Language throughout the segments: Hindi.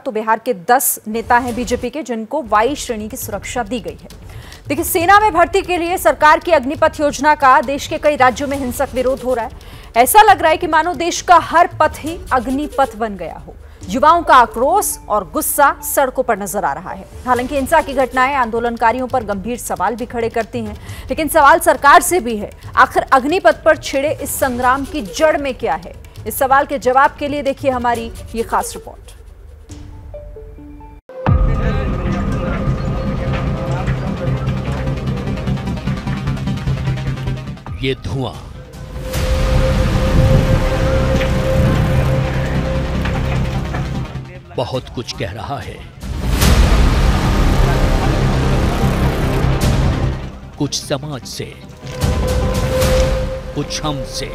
तो बिहार के 10 नेता हैं बीजेपी के जिनको वाई श्रेणी की सुरक्षा दी गई है। देखिए, सेना में भर्ती के लिए सरकार की अग्निपथ योजना का देश के कई राज्यों में हिंसक विरोध हो रहा है। ऐसा लग रहा है कि मानो देश का हर पथ ही अग्निपथ बन गया हो। युवाओं का आक्रोश और गुस्सा सड़कों पर नजर आ रहा है। हालांकि हिंसा की घटनाएं आंदोलनकारियों पर गंभीर सवाल भी खड़े करती हैं, लेकिन सवाल सरकार से भी है, आखिर अग्निपथ पर छिड़े इस संग्राम की जड़ में क्या है? इस सवाल के जवाब के लिए देखिए हमारी ये खास रिपोर्ट। ये धुआं बहुत कुछ कह रहा है। कुछ समाज से, कुछ हमसे,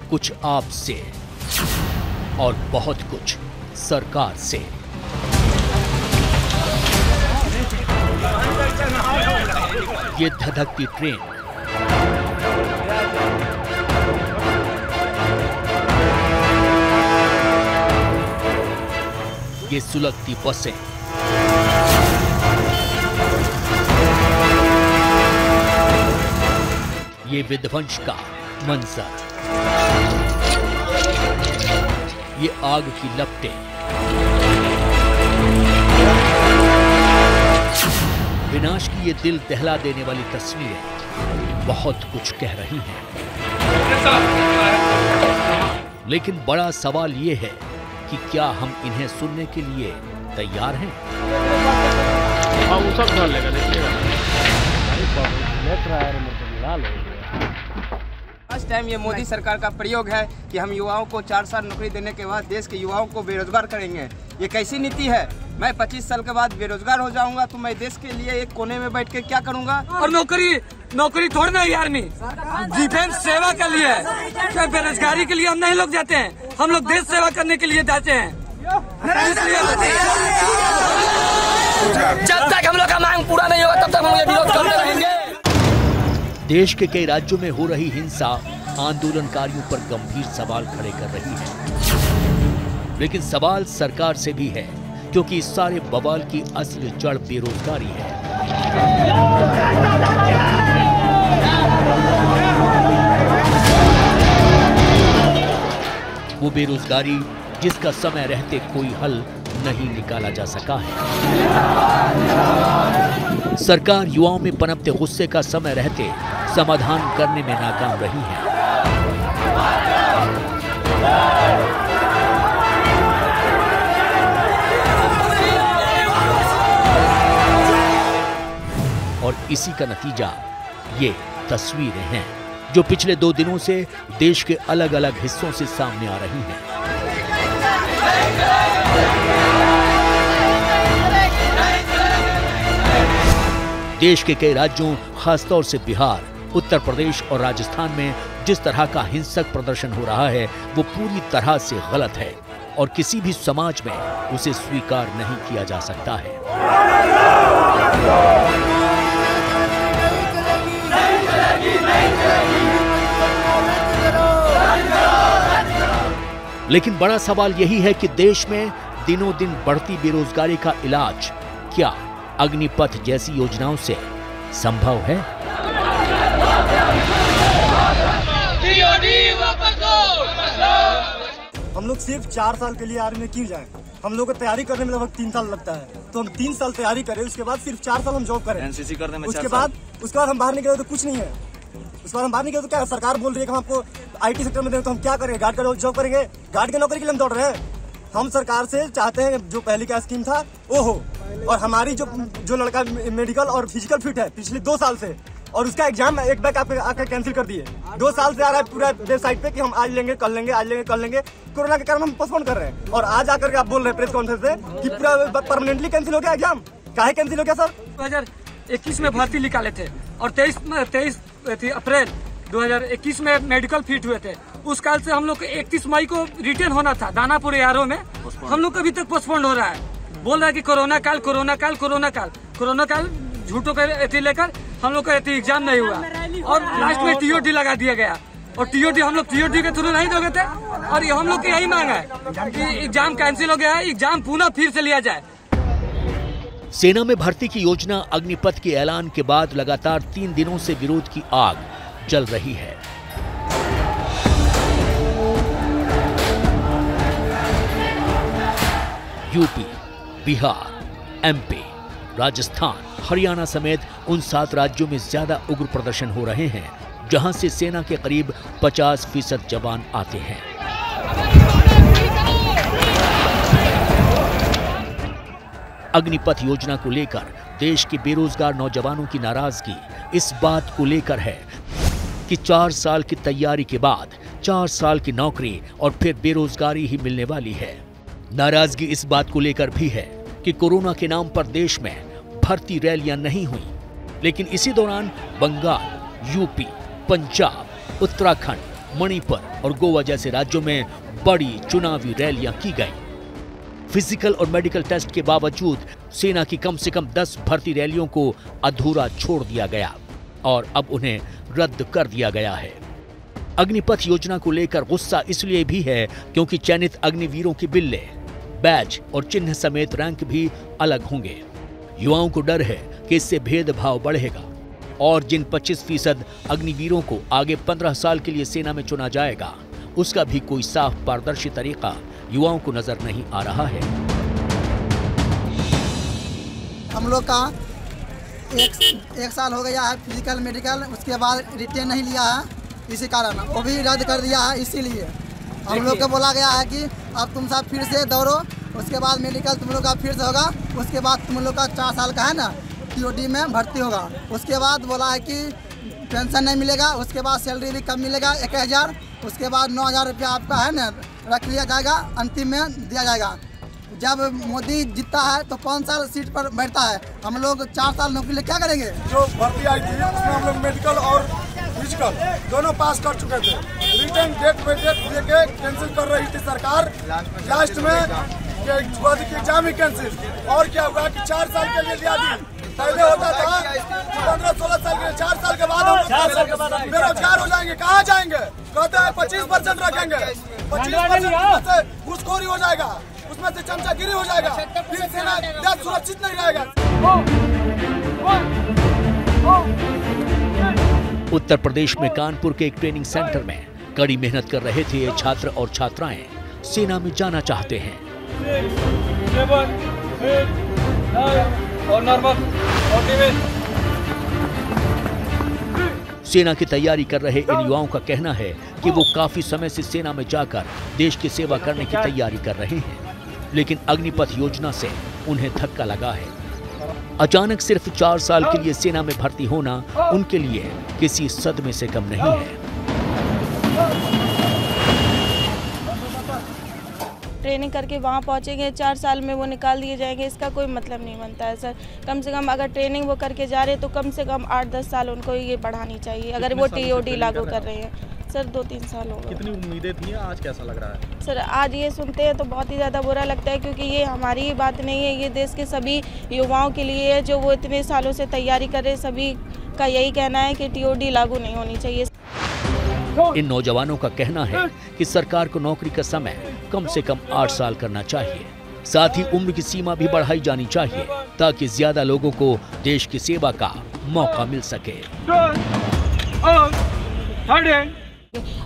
कुछ आपसे और बहुत कुछ सरकार से। ये धधकती ट्रेन, ये सुलगती बसें, ये विध्वंस का मंजर, ये आग की लपटें, विनाश की ये दिल दहला देने वाली तस्वीरें बहुत कुछ कह रही हैं। लेकिन बड़ा सवाल ये है कि क्या हम इन्हें सुनने के लिए तैयार हैं? फर्स्ट टाइम ये मोदी सरकार का प्रयोग है कि हम युवाओं को 4 साल नौकरी देने के बाद देश के युवाओं को बेरोजगार करेंगे। ये कैसी नीति है? मैं 25 साल के बाद बेरोजगार हो जाऊंगा तो मैं देश के लिए एक कोने में बैठ के क्या करूंगा? और नौकरी थोड़ी ना आर्मी डिफेंस सेवा के लिए, क्या बेरोजगारी के लिए हम नहीं लोग जाते हैं? हम लोग देश सेवा करने के लिए जाते हैं। जब तक हम लोग का मांग पूरा नहीं होगा तब तक हम विरोध करते रहेंगे। देश के कई राज्यों में हो रही हिंसा आंदोलनकारियों पर गंभीर सवाल खड़े कर रही है। लेकिन सवाल सरकार से भी है, क्योंकि इस सारे बवाल की असली जड़ बेरोजगारी है। वो बेरोजगारी जिसका समय रहते कोई हल नहीं निकाला जा सका है। सरकार युवाओं में पनपते गुस्से का समय रहते समाधान करने में नाकाम रही है। और इसी का नतीजा ये तस्वीरें हैं जो पिछले 2 दिनों से देश के अलग अलग हिस्सों से सामने आ रही हैं। देश के कई राज्यों, खासतौर से बिहार, उत्तर प्रदेश और राजस्थान में जिस तरह का हिंसक प्रदर्शन हो रहा है वो पूरी तरह से गलत है और किसी भी समाज में उसे स्वीकार नहीं किया जा सकता है। लेकिन बड़ा सवाल यही है कि देश में दिनों दिन बढ़ती बेरोजगारी का इलाज क्या अग्निपथ जैसी योजनाओं से संभव है? हम लोग सिर्फ 4 साल के लिए आर्मी में क्यों जाएं? हम लोग को तैयारी करने में लगभग 3 साल लगता है, तो हम 3 साल तैयारी करें, उसके बाद सिर्फ 4 साल हम जॉब करें। एनसीसी करने में उसके बाद हम बाहर निकले तो कुछ नहीं है। उसके बाद हम बाहर निकले तो क्या सरकार बोल रही है कि हम आपको IT सेक्टर में दें, तो हम क्या करेंगे? गार्ड का जॉब करेंगे? गार्ड की नौकरी के लिए हम दौड़ रहे हैं। हम सरकार से चाहते हैं जो पहले का स्कीम था वो हो, और हमारी जो लड़का मेडिकल और फिजिकल फिट है पिछले 2 साल से, और उसका एग्जाम एक बैग आकर कैंसिल कर दिए। 2 साल से आ रहा है पूरा वेबसाइट पे कि हम आज लेंगे, कल लेंगे, आज लेंगे, कल लेंगे। कोरोना के कारण हम पोस्टपोन कर रहे हैं, और आज आकर के आप बोल रहे हैं प्रेस कॉन्फ्रेंस से कि पूरा परमानेंटली कैंसिल हो गया एग्जाम। काहे कैंसिल हो गया सर? 2021 में भर्ती निकाले थे और 23 अप्रैल 2021 में मेडिकल फिट हुए थे। उस काल से हम लोग को 31 मई को रिटर्न होना था दानापुर ARO में, हम लोग अभी तक पोस्टपोन हो रहा है। बोल रहा है कि कोरोना काल झूठों का लेकर हम लोग का एग्जाम नहीं हुआ और लास्ट में TOT लगा दिया गया। और टीओडी हम लोग टीओडी के थ्रू नहीं दोगे थे। और ये हम लोग की यही मांग है कि एग्जाम कैंसिल हो गया है, एग्जाम पुनः फिर से लिया जाए। सेना में भर्ती की योजना अग्निपथ के ऐलान के बाद लगातार 3 दिनों से विरोध की आग जल रही है। यूपी, बिहार, एमपी, राजस्थान, हरियाणा समेत उन 7 राज्यों में ज्यादा उग्र प्रदर्शन हो रहे हैं जहां से सेना के करीब 50% जवान आते हैं। अग्निपथ योजना को लेकर देश के बेरोजगार नौजवानों की नाराजगी इस बात को लेकर है कि 4 साल की तैयारी के बाद 4 साल की नौकरी और फिर बेरोजगारी ही मिलने वाली है। नाराजगी इस बात को लेकर भी है कि कोरोना के नाम पर देश में भर्ती रैलियां नहीं हुई, लेकिन इसी दौरान बंगाल, यूपी, पंजाब, उत्तराखंड, मणिपुर और गोवा जैसे राज्यों में बड़ी चुनावी रैलियां की गईं। फिजिकल और मेडिकल टेस्ट के बावजूद सेना की कम से कम 10 भर्ती रैलियों को अधूरा छोड़ दिया गया और अब उन्हें रद्द कर दिया गया है। अग्निपथ योजना को लेकर गुस्सा इसलिए भी है क्योंकि चयनित अग्निवीरों की बिल्ले, बैज और चिन्ह समेत रैंक भी अलग होंगे। युवाओं को डर है कि इससे भेदभाव बढ़ेगा और जिन 25% अग्निवीरों को आगे 15 साल के लिए सेना में चुना जाएगा, उसका भी कोई साफ पारदर्शी तरीका युवाओं को नजर नहीं आ रहा है। हम लोग का एक साल हो गया है फिजिकल मेडिकल, उसके बाद रिटेन नहीं लिया है, इसी कारण वो भी रद्द कर दिया है। इसीलिए हम लोग को बोला गया है कि अब तुम सब फिर से दौड़ो, उसके बाद मेडिकल तुम लोग का फिर से होगा, उसके बाद तुम लोग का 4 साल का है ना टीओडी में भर्ती होगा। उसके बाद बोला है कि पेंशन नहीं मिलेगा, उसके बाद सैलरी भी कम मिलेगा 1000, उसके बाद 9000 रुपया आपका है ना रख लिया जाएगा, अंतिम में दिया जाएगा। जब मोदी जीतता है तो 5 साल सीट पर बैठता है, हम लोग 4 साल नौकरी ले क्या करेंगे। जो भर्ती आई थी उसमें हम लोग मेडिकल और फिजिकल दोनों पास कर चुके थे। रिटर्न डेट पे डेट लेके कैंसिल कर रही थी सरकार, लास्ट में एग्जाम ही कैंसिल। और क्या हुआ कि 4 साल के लिए दिया दी, पहले होता था 15-16 साल के लिए, 4 साल के बाद हम बेरोजगार हो जाएंगे। कहाँ जाएंगे? कहते हैं 25% रखेंगे, 25% से घूसखोरी हो जाएगा, उसमें से चमचागिरी हो जाएगा, फिर सेना देश सुरक्षित नहीं रहेगा। उत्तर प्रदेश में कानपुर के एक ट्रेनिंग सेंटर में कड़ी मेहनत कर रहे थे ये छात्र और छात्राएं सेना में जाना चाहते हैं। सेना की तैयारी कर रहे इन युवाओं का कहना है कि वो काफी समय से सेना में जाकर देश की सेवा करने की तैयारी कर रहे हैं, लेकिन अग्निपथ योजना से उन्हें धक्का लगा है। अचानक सिर्फ 4 साल के लिए सेना में भर्ती होना उनके लिए किसी सदमे से कम नहीं है। ट्रेनिंग करके वहाँ पहुँचेंगे, 4 साल में वो निकाल दिए जाएंगे, इसका कोई मतलब नहीं बनता है सर। कम से कम अगर ट्रेनिंग वो करके जा रहे हैं तो कम से कम 8-10 साल उनको ये बढ़ानी चाहिए। अगर वो टीओडी लागू कर रहे हैं सर, 2-3 साल हो गए। कितनी उम्मीदें थी, आज कैसा लग रहा है? सर आज ये सुनते हैं तो बहुत ही ज़्यादा बुरा लगता है, क्योंकि ये हमारी ही बात नहीं है, ये देश के सभी युवाओं के लिए है जो वो इतने सालों से तैयारी कर रहे हैं। सभी का यही कहना है कि टीओडी लागू नहीं होनी चाहिए। इन नौजवानों का कहना है कि सरकार को नौकरी का समय कम से कम 8 साल करना चाहिए, साथ ही उम्र की सीमा भी बढ़ाई जानी चाहिए ताकि ज्यादा लोगों को देश की सेवा का मौका मिल सके।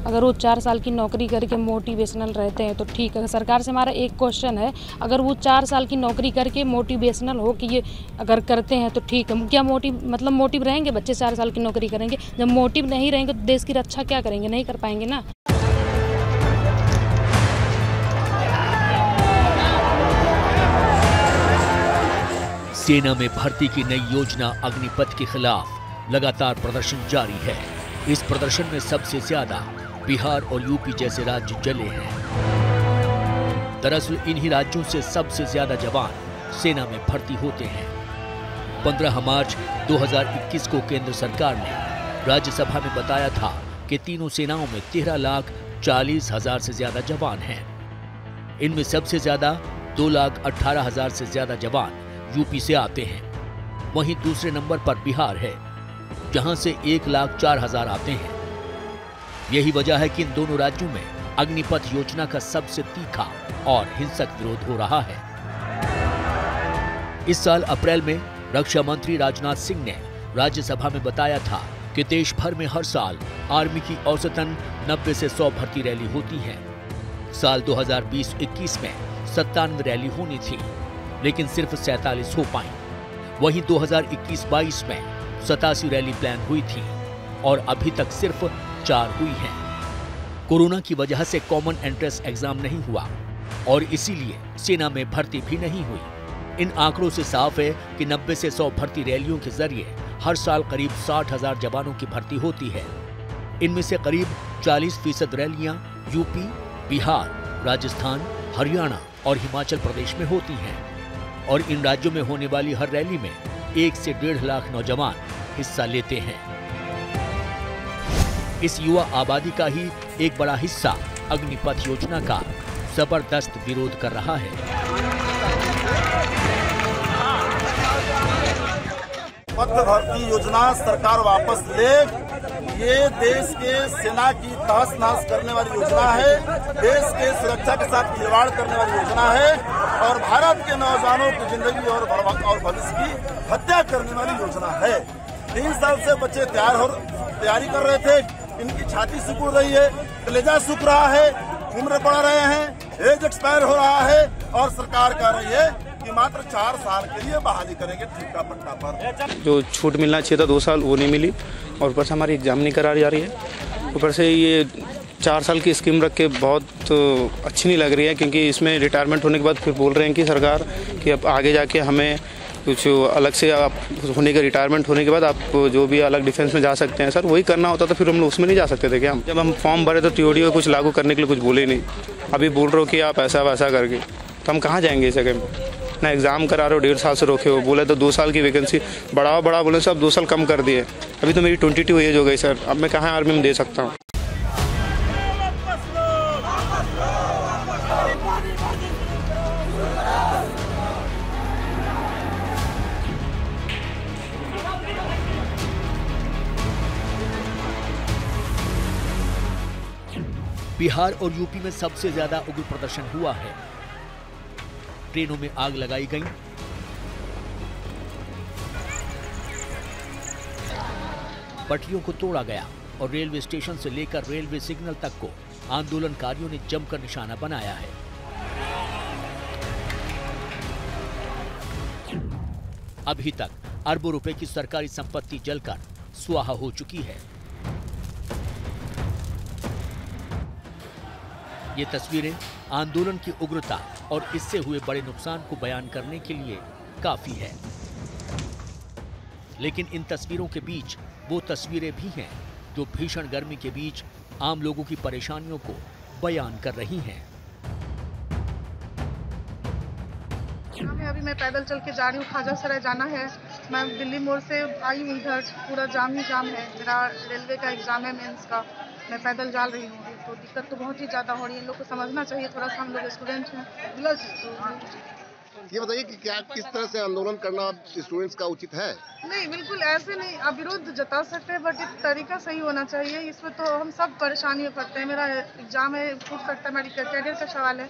अगर वो 4 साल की नौकरी करके मोटिवेशनल रहते हैं तो ठीक है। सरकार से हमारा एक क्वेश्चन है, अगर वो 4 साल की नौकरी करके मोटिवेशनल हो कि ये अगर करते हैं तो ठीक है, क्या मोटिव रहेंगे? बच्चे 4 साल की नौकरी करेंगे, जब मोटिव नहीं रहेंगे तो देश की रक्षा क्या करेंगे? नहीं कर पाएंगे ना। सेना में भर्ती की नई योजना अग्निपथ के खिलाफ लगातार प्रदर्शन जारी है। इस प्रदर्शन में सबसे ज्यादा बिहार और यूपी जैसे राज्य जले हैं। दरअसल इन्हीं राज्यों से सबसे ज्यादा जवान सेना में भर्ती होते हैं। 15 मार्च 2021 को केंद्र सरकार ने राज्यसभा में बताया था कि तीनों सेनाओं में 13,40,000 से ज्यादा जवान हैं। इनमें सबसे ज्यादा 2,18,000 से ज्यादा जवान यूपी से आते हैं। वहीं दूसरे नंबर पर बिहार है, जहां से 1,04,000 आते हैं। यही वजह है कि इन दोनों राज्यों में अग्निपथ योजना का सबसे तीखा और हिंसक विरोध हो रहा है। इस साल अप्रैल में रक्षा मंत्री राजनाथ सिंह ने राज्यसभा में बताया था कि देश भर में हर साल आर्मी की औसतन 90 से 100 भर्ती रैली होती है। साल 2020-21 में 97 रैली होनी थी, लेकिन सिर्फ 47 हो पाई। वहीं 2021-22 में 87 रैली प्लान हुई थी और अभी तक सिर्फ 4 हुई हैं। कोरोना की वजह से कॉमन एंट्रेंस एग्जाम नहीं हुआ और इसीलिए सेना में भर्ती भी नहीं हुई। इन आंकड़ों से साफ है कि 90 से 100 भर्ती रैलियों के जरिए हर साल करीब 60,000 जवानों की भर्ती होती है। इनमें से करीब 40% रैलियां यूपी, बिहार, राजस्थान, हरियाणा और हिमाचल प्रदेश में होती हैं और इन राज्यों में होने वाली हर रैली में 1 से 1.5 लाख नौजवान हिस्सा लेते हैं। इस युवा आबादी का ही एक बड़ा हिस्सा अग्निपथ योजना का जबरदस्त विरोध कर रहा है। पद भर्ती योजना सरकार वापस ले। ये देश के सेना की तहस नहस करने वाली योजना है, देश के सुरक्षा के साथ खिलवाड़ करने वाली योजना है और भारत के नौजवानों की जिंदगी और भविष्य की हत्या करने वाली योजना है। 3 साल से बच्चे तैयारी कर रहे थे, इनकी छाती सिकुड़ रही है, कलेजा सूख रहा है, उम्र बढ़ रहे हैं, एज एक्सपायर हो रहा है और सरकार कह रही है कि मात्र 4 साल के लिए बहाली करेंगे ठेका पट्टा पर। जो छूट मिलना चाहिए था 2 साल, वो नहीं मिली और ऊपर से हमारी एग्जाम नहीं कराई जा रही है। ऊपर से ये 4 साल की स्कीम रख के बहुत अच्छी नहीं लग रही है, क्योंकि इसमें रिटायरमेंट होने के बाद फिर बोल रहे हैं कि सरकार कि अब आगे जाके हमें कुछ अलग से आप होने के रिटायरमेंट होने के बाद आप जो भी अलग डिफेंस में जा सकते हैं। सर वही करना होता तो फिर हम लोग उसमें नहीं जा सकते थे क्या? जब हम फॉर्म भरे तो टीओडी को कुछ लागू करने के लिए कुछ बोले नहीं, अभी बोल रहे हो कि आप ऐसा वैसा करके, तो हम कहाँ जाएंगे इस जगह में? ना एग्जाम करा रहे हो, 1.5 साल से रोके हो, बोले तो 2 साल की वैकेंसी बढ़ाओ बोले सब 2 साल कम कर दिए। अभी तो मेरी 22 एज हो गई सर, अब मैं कहाँ आर्मी में दे सकता हूँ? बिहार और यूपी में सबसे ज्यादा उग्र प्रदर्शन हुआ है। ट्रेनों में आग लगाई गई, पटरियों को तोड़ा गया और रेलवे स्टेशन से लेकर रेलवे सिग्नल तक को आंदोलनकारियों ने जमकर निशाना बनाया है। अभी तक अरबों रुपए की सरकारी संपत्ति जलकर स्वाहा हो चुकी है। ये तस्वीरें आंदोलन की उग्रता और इससे हुए बड़े नुकसान को बयान करने के लिए काफी है। लेकिन इन तस्वीरों के बीच वो तस्वीरें भी हैं जो भीषण गर्मी के बीच आम लोगों की परेशानियों को बयान कर रही हैं। अभी मैं पैदल चल के जा रही हूँ, खाजा सराय जाना है। मैं दिल्ली मोड़ से आई हूँ, इधर पूरा जाम ही जाम है। मेरा रेलवे का एग्जाम है मेंस का, मैं पैदल जा रही हूँ, तो दिक्कत तो बहुत ही ज़्यादा हो रही है। इन लोग को समझना चाहिए थोड़ा सा, हम लोग स्टूडेंट हैं। ये बताइए कि क्या किस तरह से आंदोलन करना स्टूडेंट्स का उचित है? नहीं, बिल्कुल ऐसे नहीं, आप विरोध जता सकते हैं, बट तरीका सही होना चाहिए। इसमें तो हम सब परेशानी करते हैं। मेरा एग्जाम है, छूट सकता है, मेरी कैरियर का सवाल है,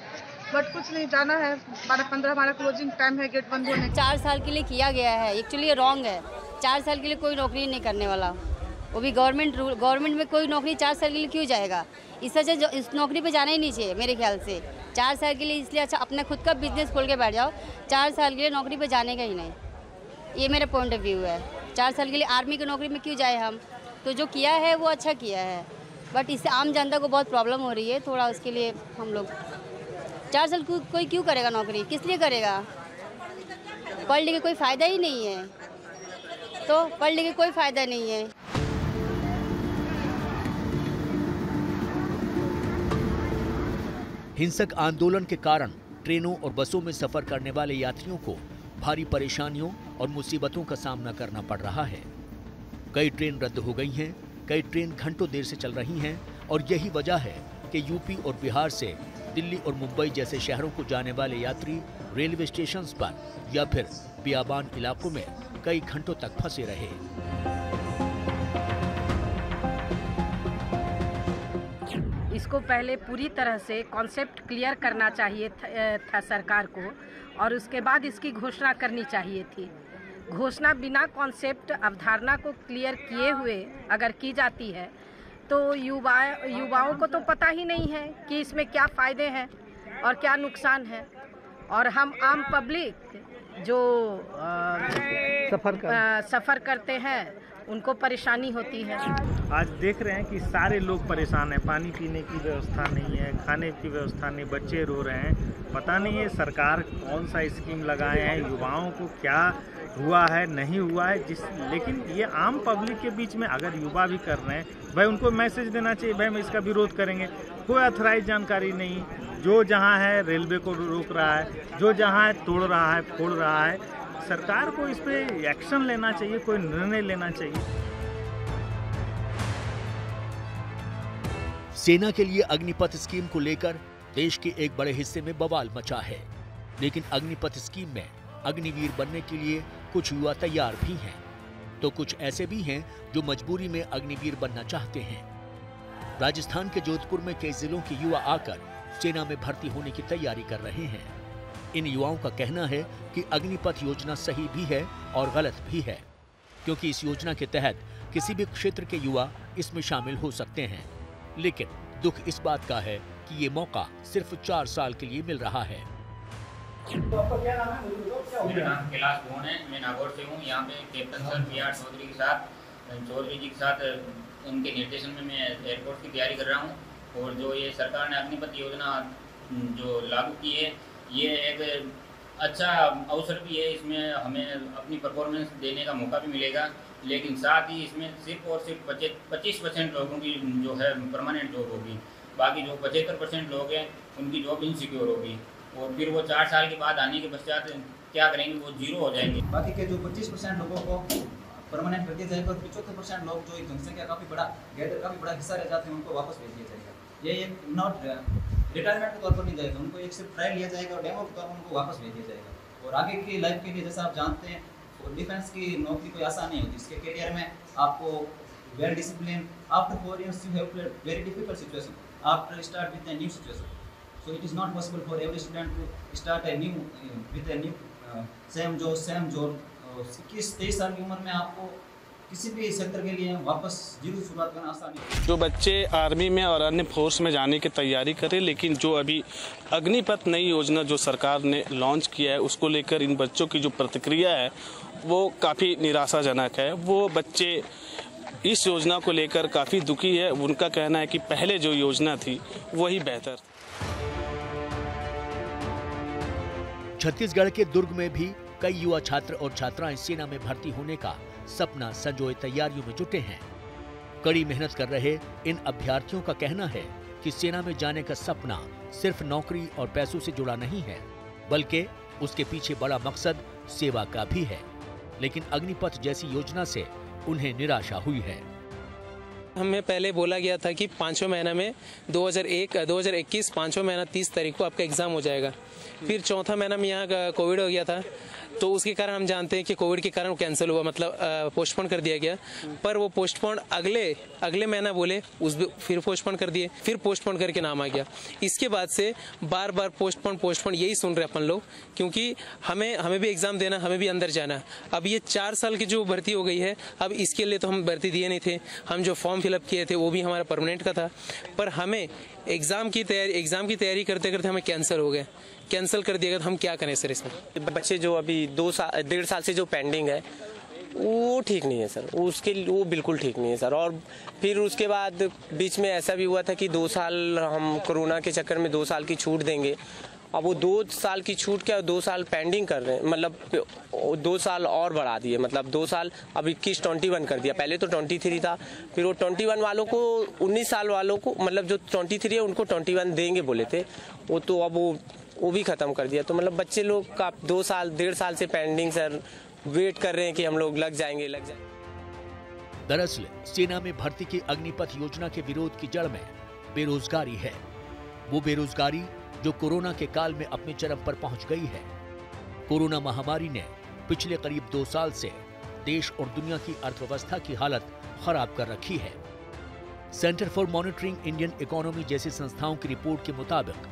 बट कुछ नहीं, जाना है। 12-15 हमारा क्लोजिंग टाइम है, गेट बंद होने। 4 साल के लिए किया गया है, एक्चुअली ये रॉन्ग है। 4 साल के लिए कोई नौकरी नहीं करने वाला, वो भी गवर्नमेंट में कोई नौकरी 4 साल के लिए क्यों जाएगा? इससे अच्छा इस नौकरी पे जाना ही नहीं चाहिए मेरे ख्याल से। 4 साल के लिए इसलिए अच्छा अपना खुद का बिजनेस खोल के बैठ जाओ, 4 साल के लिए नौकरी पे जाने का ही नहीं। ये मेरा पॉइंट ऑफ व्यू है। 4 साल के लिए आर्मी की नौकरी में क्यों जाए हम? तो जो किया है वो अच्छा किया है, बट इससे आम जनता को बहुत प्रॉब्लम हो रही है थोड़ा, उसके लिए हम लोग 4 साल कोई क्यों करेगा नौकरी? किस लिए करेगा? पढ़ लिख के कोई फ़ायदा ही नहीं है, तो पढ़ लिख के कोई फ़ायदा नहीं है। हिंसक आंदोलन के कारण ट्रेनों और बसों में सफर करने वाले यात्रियों को भारी परेशानियों और मुसीबतों का सामना करना पड़ रहा है। कई ट्रेन रद्द हो गई हैं, कई ट्रेन घंटों देर से चल रही हैं और यही वजह है कि यूपी और बिहार से दिल्ली और मुंबई जैसे शहरों को जाने वाले यात्री रेलवे स्टेशंस पर या फिर बियाबान इलाकों में कई घंटों तक फंसे रहे। इसको पहले पूरी तरह से कॉन्सेप्ट क्लियर करना चाहिए था सरकार को, और उसके बाद इसकी घोषणा करनी चाहिए थी। घोषणा बिना कॉन्सेप्ट अवधारणा को क्लियर किए हुए अगर की जाती है तो युवाओं को तो पता ही नहीं है कि इसमें क्या फ़ायदे हैं और क्या नुकसान है, और हम आम पब्लिक जो सफ़र करते हैं उनको परेशानी होती है। आज देख रहे हैं कि सारे लोग परेशान हैं, पानी पीने की व्यवस्था नहीं है, खाने की व्यवस्था नहीं, बच्चे रो रहे हैं। पता नहीं है सरकार कौन सा स्कीम लगाए हैं, युवाओं को क्या हुआ है नहीं हुआ है, लेकिन ये आम पब्लिक के बीच में अगर युवा भी कर रहे हैं, भाई उनको मैसेज देना चाहिए, भाई हम इसका विरोध करेंगे। कोई अथराइज जानकारी नहीं, जो जहाँ है रेलवे को रोक रहा है, जो जहाँ है तोड़ रहा है, फोड़ रहा है। सरकार को इस पे एक्शन लेना चाहिए, कोई निर्णय लेना चाहिए। सेना के लिए अग्निपथ स्कीम को लेकर देश के एक बड़े हिस्से में बवाल मचा है, लेकिन अग्निपथ स्कीम में अग्निवीर बनने के लिए कुछ युवा तैयार भी हैं, तो कुछ ऐसे भी हैं जो मजबूरी में अग्निवीर बनना चाहते हैं। राजस्थान के जोधपुर में कई जिलों के युवा आकर सेना में भर्ती होने की तैयारी कर रहे हैं। इन युवाओं का कहना है कि अग्निपथ योजना सही भी है और गलत भी है, क्योंकि इस योजना के तहत किसी भी क्षेत्र के युवा इसमें शामिल हो सकते हैं। लेकिन दुख इस बात का है कि ये मौका सिर्फ 4 साल के लिए मिल रहा है। तो आपका क्या नाम है? मेरा नाम कैलाश भवन है, मैं नागौर से हूँ। यहाँ पे captain sir B R Chaudhary ji के साथ उनके निर्देशन में मैं एयरपोर्ट की तैयारी कर रहा हूँ। और जो ये सरकार ने अग्निपथ योजना जो लागू की है, ये एक अच्छा अवसर भी है। इसमें हमें अपनी परफॉर्मेंस देने का मौका भी मिलेगा, लेकिन साथ ही इसमें सिर्फ और सिर्फ 25% लोगों की जो है परमानेंट जॉब होगी। बाकी जो 75% लोग हैं उनकी जॉब इनसिक्योर होगी, और फिर वो 4 साल के बाद आने के पश्चात क्या करेंगे, वो जीरो हो जाएंगे। बाकी के जो 25% लोगों को परमानेंट कर दिया जाएगा, और 75% लोग जो जनसंख्या काफ़ी बड़ा हिस्सा रह जाते हैं उनको वापस भेज दिया जाएगा। ये एक नॉट रिटायरमेंट के तौर पर नहीं जाएगा, उनको एक सिर्फ ट्रायल लिया जाएगा और डेमो के तौर पर उनको वापस भेज दिया जाएगा। और आगे की लाइफ के लिए जैसा आप जानते हैं, डिफेंस की नौकरी कोई आसान नहीं होती। इसके करियर में आपको well discipline, after 4 years you have played very difficult situation, after start with a new situation, so it is not possible for every student to start a new with a new same job. 21-23 साल की उम्र में आपको किसी भी सेक्टर के लिए वापस जीरो शुरुआत करना आसान है। जो बच्चे आर्मी में और अन्य फोर्स में जाने की तैयारी करें, लेकिन जो अभी अग्निपथ नई योजना जो सरकार ने लॉन्च किया है, उसको लेकर इन बच्चों की जो प्रतिक्रिया है वो काफ़ी निराशाजनक है। वो बच्चे इस योजना को लेकर काफ़ी दुखी है। उनका कहना है कि पहले जो योजना थी वही बेहतर। छत्तीसगढ़ के दुर्ग में भी कई युवा छात्र और छात्राएं सेना में भर्ती होने का सपना संजोए तैयारियों में जुटे हैं। कड़ी मेहनत कर रहे इन अभ्यर्थियों का कहना है कि सेना में जाने का सपना सिर्फ नौकरी और पैसों से जुड़ा नहीं है, बल्कि उसके पीछे बड़ा मकसद सेवा का भी है। लेकिन अग्निपथ जैसी योजना से उन्हें निराशा हुई है। हमें पहले बोला गया था कि 5वें महीना में 2021 5वां महीना 30 तारीख को आपका एग्जाम हो जाएगा। फिर 4था महीना में यहाँ कोविड हो गया था, तो उसके कारण हम जानते हैं कि कोविड के कारण कैंसिल हुआ, मतलब पोस्टपोन कर दिया गया। पर वो पोस्टपोन अगले महीना बोले, फिर पोस्टपोन कर दिए, फिर पोस्टपोन करके नाम आ गया। इसके बाद से बार बार पोस्टपोन यही सुन रहे अपन लोग, क्योंकि हमें भी एग्जाम देना, हमें भी अंदर जाना। अब ये 4 साल की जो भर्ती हो गई है, अब इसके लिए तो हम भर्ती दिए नहीं थे। हम जो फॉर्म फिलअप किए थे वो भी हमारा परमानेंट का था, पर हमें एग्जाम की तैयारी करते करते हमें कैंसिल कर दिया गया। तो हम क्या करें सर इसमें? बच्चे जो अभी 1.5 साल से जो पेंडिंग है वो ठीक नहीं है सर, वो बिल्कुल ठीक नहीं है सर। और फिर उसके बाद बीच में ऐसा भी हुआ था कि 2 साल हम कोरोना के चक्कर में 2 साल की छूट देंगे। अब वो 2 साल की छूट क्या 2 साल पेंडिंग कर रहे हैं, मतलब 2 साल और बढ़ा दिए, मतलब 2 साल अब 21 कर दिया। पहले तो 23 था, फिर वो 21 वालों को 19 साल वालों को, मतलब जो 23 है उनको 21 देंगे बोले थे, वो तो अब वो भी खत्म कर दिया। तो मतलब बच्चे लोग का 2 साल 1.5 साल से पेंडिंग सर, वेट कर रहे हैं कि हम लोग लग जाएंगे। दरअसल सेना में भर्ती की अग्निपथ योजना के विरोध की जड़ में बेरोजगारी है। वो बेरोजगारी जो कोरोना के काल में अपने चरम पर पहुंच गई है। कोरोना महामारी ने पिछले करीब 2 साल से देश और दुनिया की अर्थव्यवस्था की हालत खराब कर रखी है। Centre for monitoring Indian economy जैसी संस्थाओं की रिपोर्ट के मुताबिक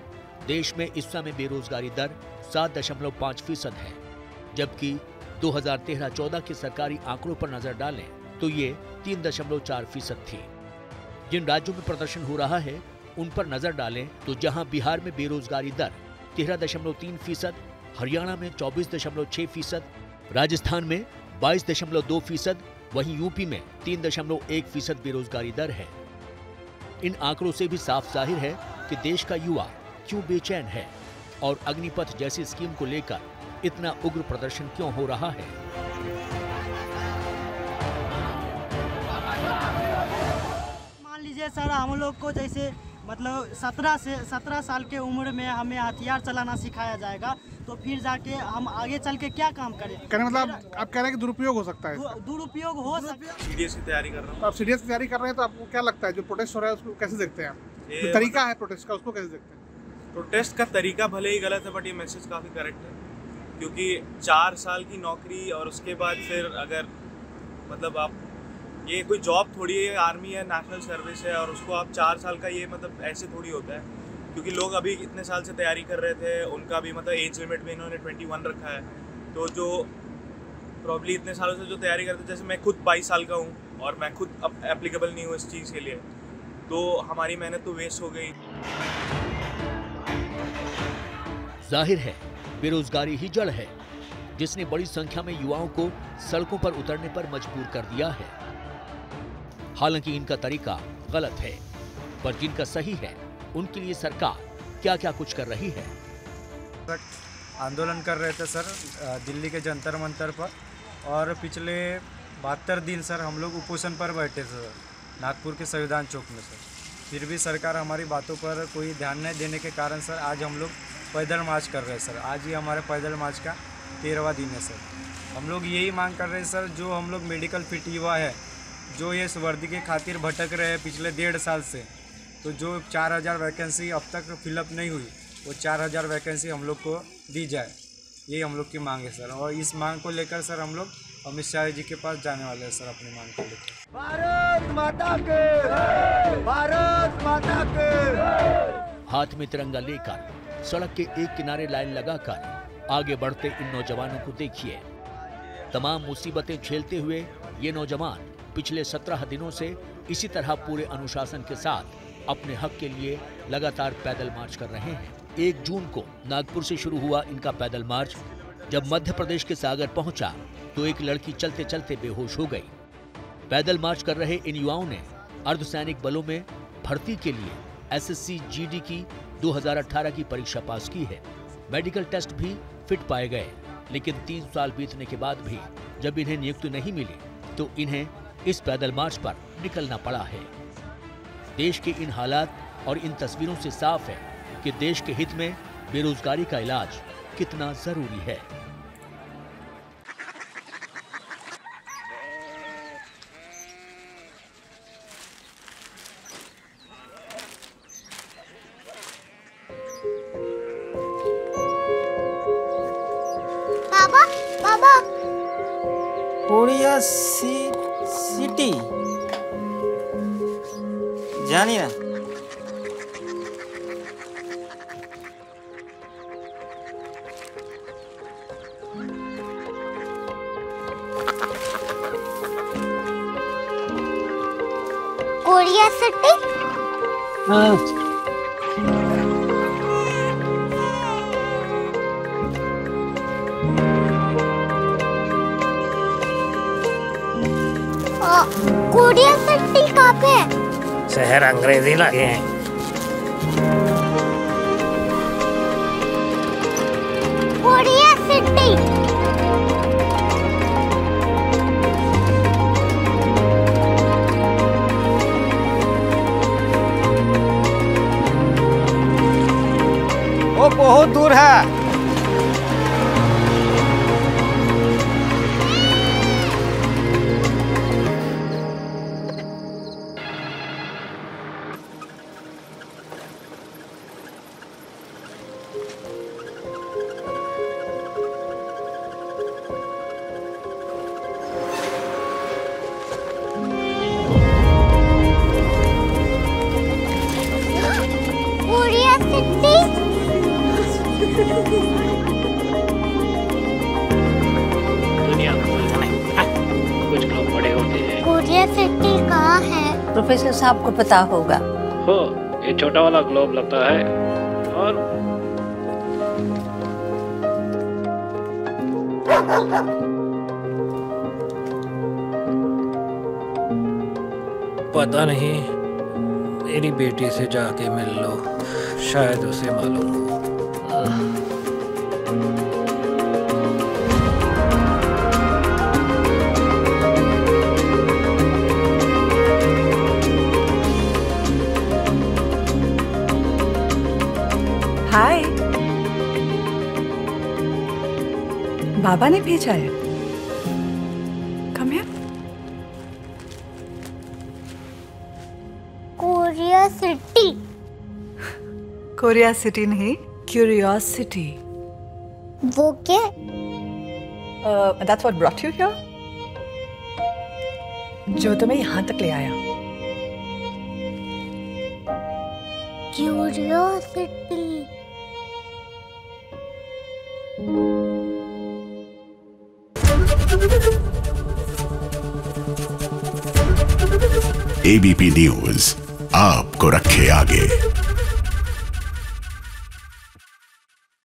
देश में इस समय बेरोजगारी दर 7.5% है, जबकि 2013-14 के सरकारी आंकड़ों पर नजर डालें तो ये 3.4% थी। जिन राज्यों में प्रदर्शन हो रहा है उन पर नजर डालें तो जहां बिहार में बेरोजगारी दर 13.3%, हरियाणा में 24.6%, राजस्थान में 22.2%, वहीं यूपी में 3.1% बेरोजगारी दर है। इन आंकड़ों से भी साफ जाहिर है कि देश का युवा क्यों बेचैन है और अग्निपथ जैसी स्कीम को लेकर इतना उग्र प्रदर्शन क्यों हो रहा है। मान लीजिए सर, हम लोग को जैसे मतलब 17 साल के उम्र में हमें हथियार चलाना सिखाया जाएगा, तो फिर जाके हम आगे चल के क्या काम करें? कहने मतलब आप कह रहे हैं कि दुरुपयोग हो सकता है? दुरुपयोग हो सकता है। सीडीएस की तैयारी कर रहा हूँ। आप सीडीएस की तैयारी कर रहे हैं तो आपको क्या लगता है जो प्रोटेस्ट हो रहा है उसको कैसे देखते हैं आप? जो तरीका है प्रोटेस्ट का उसको कैसे देखते हैं? प्रोटेस्ट का तरीका भले ही गलत है बट ये मैसेज काफ़ी करेक्ट है, क्योंकि 4 साल की नौकरी और उसके बाद फिर अगर मतलब आप ये कोई जॉब थोड़ी है, आर्मी है, नेशनल सर्विस है और उसको आप 4 साल का ये मतलब ऐसे थोड़ी होता है, क्योंकि लोग अभी इतने साल से तैयारी कर रहे थे, उनका भी मतलब एज लिमिट में इन्होंने 21 रखा है। तो जो प्रॉब्ली इतने सालों से जो तैयारी करते, जैसे मैं खुद 22 साल का हूँ और मैं खुद अब एप्लीकेबल नहीं हूँ इस चीज़ के लिए, तो हमारी मेहनत तो वेस्ट हो गई। जाहिर है बेरोजगारी ही जड़ है जिसने बड़ी संख्या में युवाओं को सड़कों पर उतरने पर मजबूर कर दिया है। हालांकि इनका तरीका गलत है, पर जिनका सही है उनके लिए सरकार क्या क्या कुछ कर रही है। आंदोलन कर रहे थे सर दिल्ली के जंतर मंतर पर, और पिछले 72 दिन सर हम लोग उपोषण पर बैठे थे नागपुर के संविधान चौक में सर। फिर भी सरकार हमारी बातों पर कोई ध्यान नहीं देने के कारण सर आज हम लोग पैदल मार्च कर रहे हैं सर। आज ही हमारे पैदल मार्च का 13वां दिन है सर। हम लोग यही मांग कर रहे हैं सर, जो हम लोग मेडिकल फिट युवा है जो ये वर्दी के खातिर भटक रहे हैं पिछले 1.5 साल से, तो जो 4000 वैकेंसी अब तक फिलअप नहीं हुई वो 4000 वैकेंसी हम लोग को दी जाए, यही हम लोग की मांग है सर। और इस मांग को लेकर सर हम लोग अमित शाह जी के पास जाने वाले हैं सर अपनी मांग को लेकर। भारत माता के, भारत माता के। हाथ में तिरंगा लेकर सड़क के एक किनारे लाइन लगाकर आगे बढ़ते इन नौजवानों को देखिए। तमाम मुसीबतें झेलते हुए ये नौजवान पिछले 17 दिनों से इसी तरह पूरे अनुशासन के साथ अपने हक के लिए लगातार पैदल मार्च कर रहे हैं। 1 जून को नागपुर से शुरू हुआ इनका पैदल मार्च। जब मध्य प्रदेश के सागर पहुंचा तो एक लड़की चलते चलते बेहोश हो गई। पैदल मार्च कर रहे इन युवाओं ने अर्धसैनिक बलों में भर्ती के लिए एसएससी जीडी की 2018 की परीक्षा पास की है। मेडिकल टेस्ट भी फिट पाए गए, लेकिन 3 साल बीतने के बाद भी जब इन्हें नियुक्ति नहीं मिली तो इन्हें इस पैदल मार्च पर निकलना पड़ा है। देश के इन हालात और इन तस्वीरों से साफ है कि देश के हित में बेरोजगारी का इलाज कितना जरूरी है। बाबा, बाबा। कोरिया सिटी जानिए कोरिया सिटी। हाँ। कोरिया सिटी कहाँ पे है? शहर अंग्रेजी लगे हैं। Korea city. वो बहुत दूर है। दुनिया कुछ लोग बड़े होते हैं। कोरियर सिटी कहाँ है? प्रोफेसर साहब को पता होगा। हो, ये छोटा वाला ग्लोब लगता है और पता नहीं, मेरी बेटी से जाके मिल लो, शायद उसे मालूम हो। हाय, बाबा ने भेजा है। Come here. Courier city. Korea city नहीं, क्यूरियोसिटी। वो क्या? That's what brought you here? जो तुम्हें यहाँ तक ले आया। क्यूरियोसिटी। ABP न्यूज आपको रखे आगे।